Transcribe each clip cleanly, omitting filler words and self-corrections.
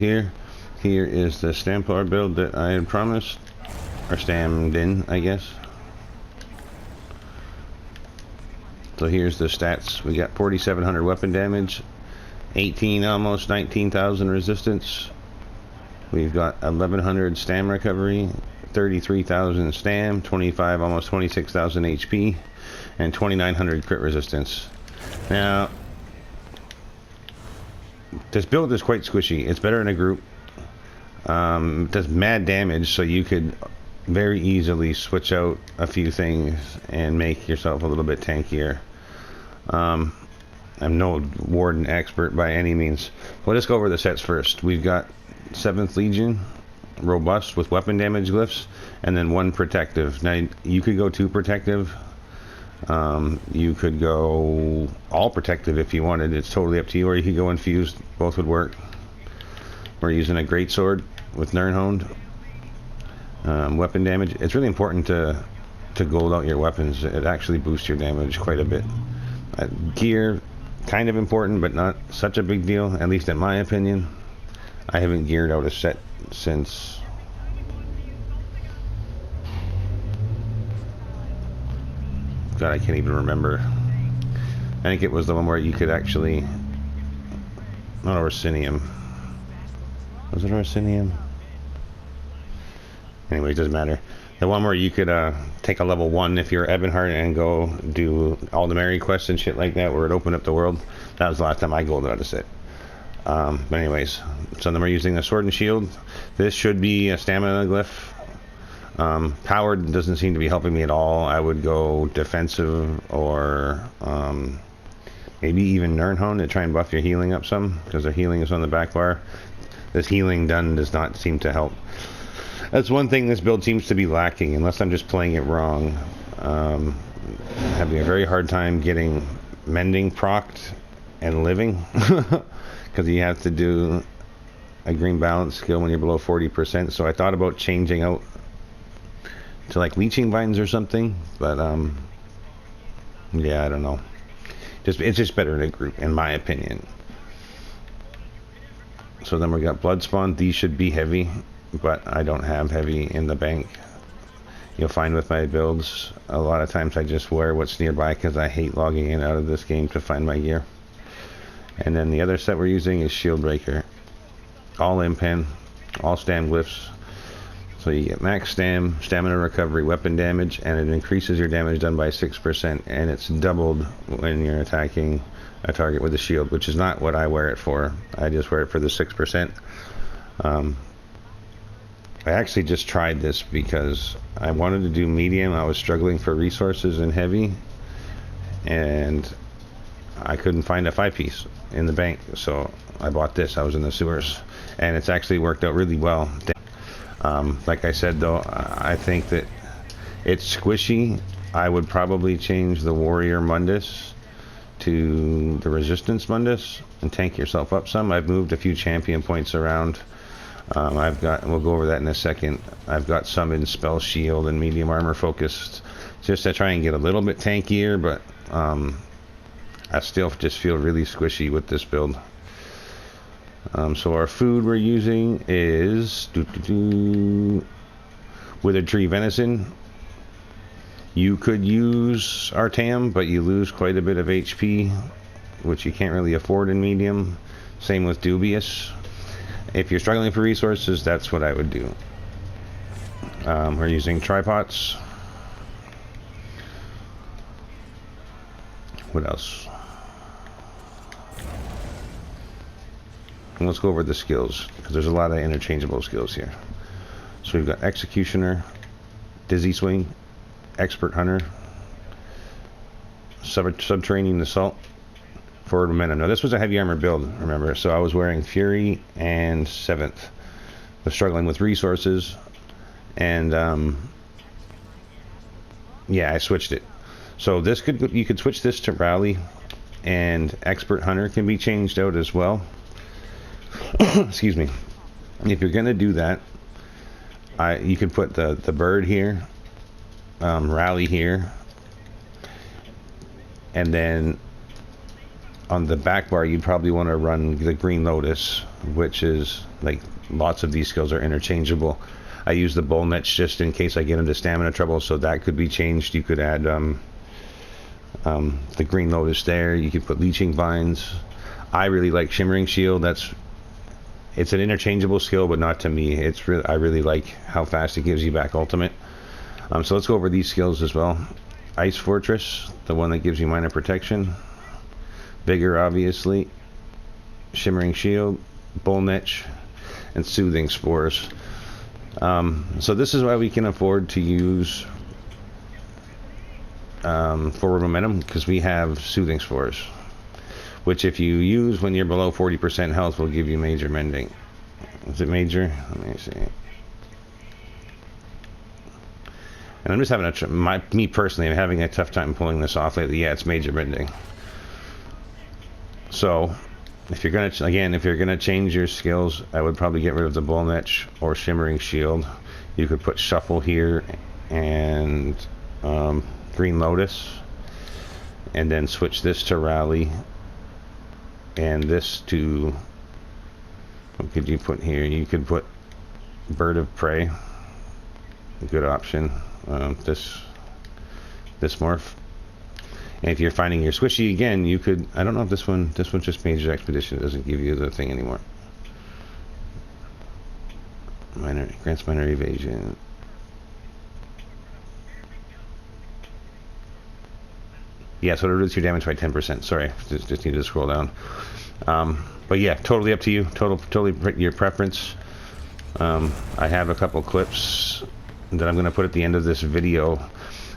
Here is the Stampower build that I had promised, or Stamden, I guess. So here's the stats. We got 4,700 weapon damage, 18, almost 19,000 resistance. We've got 1,100 stam recovery, 33,000 stam, 25, almost 26,000 HP, and 2,900 crit resistance. Now, this build is quite squishy. It's better in a group. It does mad damage, so you could very easily switch out a few things and make yourself a little bit tankier. I'm no Warden expert by any means. Well, let's go over the sets first. We've got 7th Legion, robust with weapon damage glyphs, and then 1 protective. Now, you could go 2 protective. You could go all protective if you wanted. It's totally up to you, or you could go infused. Both would work. We're using a greatsword with Nirnhoned. Weapon damage. It's really important to gold out your weapons. It actually boosts your damage quite a bit. Gear, kind of important, but not such a big deal, at least in my opinion. I haven't geared out a set since... God, I can't even remember. I think it was the one where you could actually... Not Orsinium. Was it Orsinium? Anyway, it doesn't matter. The one where you could take a level 1 if you're Ebonheart and go do all the Mary quests and shit like that, where it opened up the world. That was the last time I golded out a set. But anyways, so then we're using the sword and shield. This should be a stamina glyph. Powered doesn't seem to be helping me at all. I would go defensive, or maybe even Nirnhoned to try and buff your healing up some, because the healing is on the back bar. This healing done does not seem to help. That's one thing this build seems to be lacking, unless I'm just playing it wrong. Having a very hard time getting mending procced and living, because you have to do a green balance skill when you're below 40%. So I thought about changing out to like leeching vines or something, but yeah, I don't know. It's just better in a group, in my opinion. So then we got blood spawn. These should be heavy, but I don't have heavy in the bank. You'll find with my builds, a lot of times I just wear what's nearby, because I hate logging in out of this game to find my gear. And then the other set we're using is Shield Breaker. All impen, all stam glyphs. So you get max stam, stamina recovery, weapon damage, and it increases your damage done by 6%, and it's doubled when you're attacking a target with a shield, which is not what I wear it for. I just wear it for the 6%. I actually just tried this because I wanted to do medium. I was struggling for resources in heavy, and I couldn't find a 5-piece in the bank, so I bought this. I was in the sewers, and it's actually worked out really well. Like I said, though, I think that it's squishy. I would probably change the Warrior Mundus to the Resistance Mundus and tank yourself up some. I've moved a few champion points around. I've got, and we'll go over that in a second, I've got some in Spell Shield and Medium Armor focused, just to try and get a little bit tankier, but I still just feel really squishy with this build. So our food we're using is Withered Tree Venison. You could use Artam, but you lose quite a bit of HP, which you can't really afford in medium. Same with Dubious. If you're struggling for resources, that's what I would do. We're using tripods. What else? And let's go over the skills, because there's a lot of interchangeable skills here. So we've got Executioner, Dizzy Swing, Expert Hunter, Subterranean Assault, Forward Momentum. Now this was a heavy armor build, remember, so I was wearing Fury and 7th. Was struggling with resources, and yeah, I switched it. So this you could switch this to Rally, and Expert Hunter can be changed out as well. Excuse me. If you're gonna do that, you could put the bird here, Rally here, and then on the back bar, you'd probably want to run the Green Lotus, which is like lots of these skills are interchangeable. I use the Bull Niche just in case I get into stamina trouble, so that could be changed. You could add the Green Lotus there. You could put Leeching Vines. I really like Shimmering Shield. It's an interchangeable skill, but not to me. I really like how fast it gives you back ultimate. So let's go over these skills as well. Ice Fortress, the one that gives you minor protection. Vigor, obviously. Shimmering Shield, Bull Niche, and Soothing Spores. So this is why we can afford to use forward momentum, because we have Soothing Spores, which if you use when you're below 40% health will give you major mending. Is it major? Let me see. And I'm just having me personally, I'm having a tough time pulling this off lately. Yeah, it's major mending. So if you're gonna change your skills, I would probably get rid of the Bull Niche or Shimmering Shield. You could put Shuffle here and Green Lotus, and then switch this to Rally, and this to, what could you put here? You could put Bird of Prey, a good option. This morph. And if you're finding your squishy again, you could, I don't know if this one's just Major Expedition. It doesn't give you the thing anymore. Grants minor evasion. Yeah, so it reduces your damage by 10%. Sorry, just need to scroll down. But yeah, totally up to you. Totally your preference. I have a couple clips that I'm going to put at the end of this video.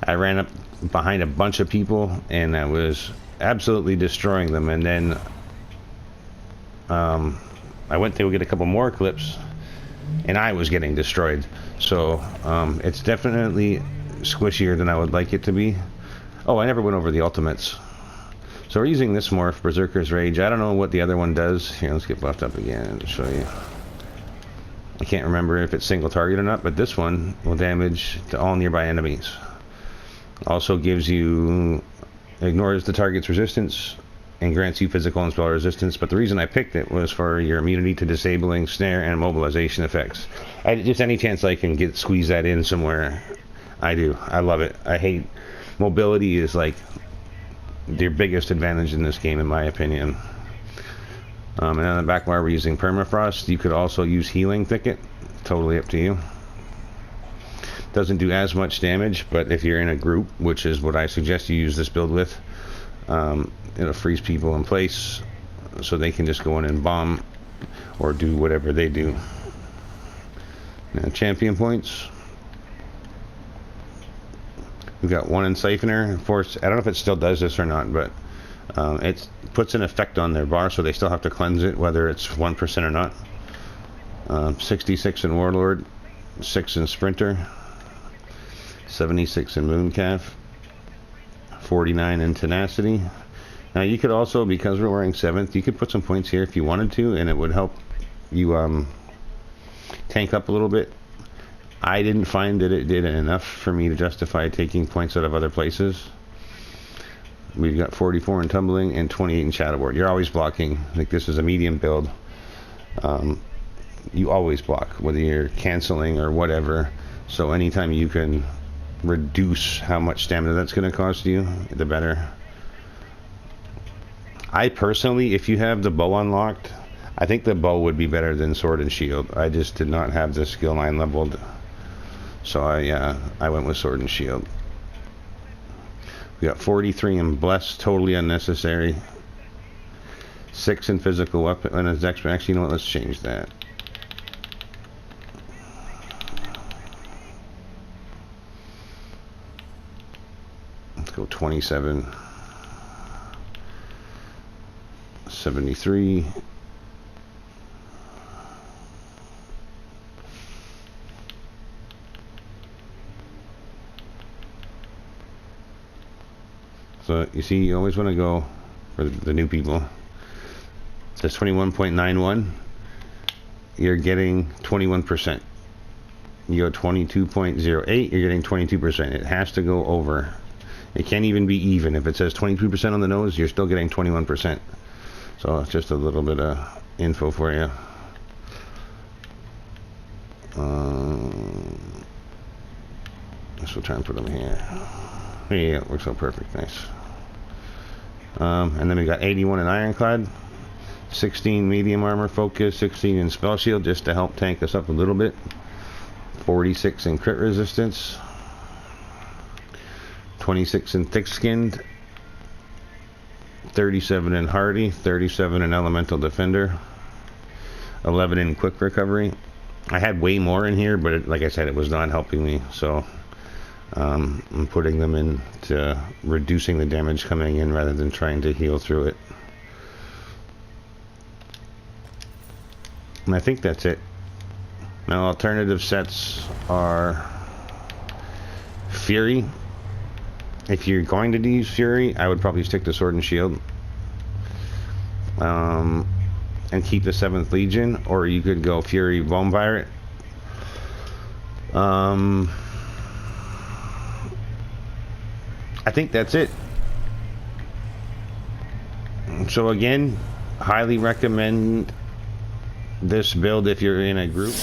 I ran up behind a bunch of people and I was absolutely destroying them, and then I went to get a couple more clips and I was getting destroyed. So it's definitely squishier than I would like it to be. Oh, I never went over the ultimates. So we're using this morph, Berserker's Rage. I don't know what the other one does. Here, let's get buffed up again and show you. I can't remember if it's single target or not, but this one will damage to all nearby enemies. Also gives you, ignores the target's resistance and grants you physical and spell resistance. But the reason I picked it was for your immunity to disabling, snare, and immobilization effects. Just any chance I can squeeze that in somewhere, I do. I love it. I hate mobility. Is like your biggest advantage in this game, in my opinion. And on the back bar, we're using Permafrost. You could also use Healing Thicket. Totally up to you. Doesn't do as much damage, but if you're in a group, which is what I suggest you use this build with, it'll freeze people in place so they can just go in and bomb or do whatever they do. Now, champion points. We've got one in Siphoner. Of course, I don't know if it still does this or not, but it puts an effect on their bar, so they still have to cleanse it, whether it's 1% or not. 66 in Warlord, 6 in Sprinter, 76 in Mooncalf, 49 in Tenacity. Now you could also, because we're wearing 7th, you could put some points here if you wanted to, and it would help you tank up a little bit. I didn't find that it did enough for me to justify taking points out of other places. We've got 44 in Tumbling and 28 in Shadowboard. You're always blocking. Like, this is a medium build. You always block, whether you're canceling or whatever. So anytime you can reduce how much stamina that's going to cost you, the better. I personally, if you have the bow unlocked, I think the bow would be better than Sword and Shield. I just did not have the skill 9 leveled, so I went with Sword and Shield. We got 43 in Bless, totally unnecessary. 6 in Physical Weapon and his Expert. Actually, you know what? Let's change that. Let's go 27. 73. So you see, you always want to go for the new people. It says 21.91. You're getting 21%. You go 22.08. You're getting 22%. It has to go over. It can't even be even. If it says 22% on the nose, you're still getting 21%. So it's just a little bit of info for you. This will try and put them here. Yeah, it works out perfect. Nice. And then we got 81 in Ironclad, 16 medium armor focus, 16 in spell shield just to help tank us up a little bit, 46 in crit resistance, 26 in thick skinned, 37 in hardy, 37 in elemental defender, 11 in quick recovery. I had way more in here, but like I said, it was not helping me, so I'm putting them into reducing the damage coming in rather than trying to heal through it. And I think that's it. Now, alternative sets are Fury. If you're going to use Fury, I would probably stick to Sword and Shield. And keep the 7th Legion, or you could go Fury Vomvirate. I think that's it. So again, highly recommend this build if you're in a group.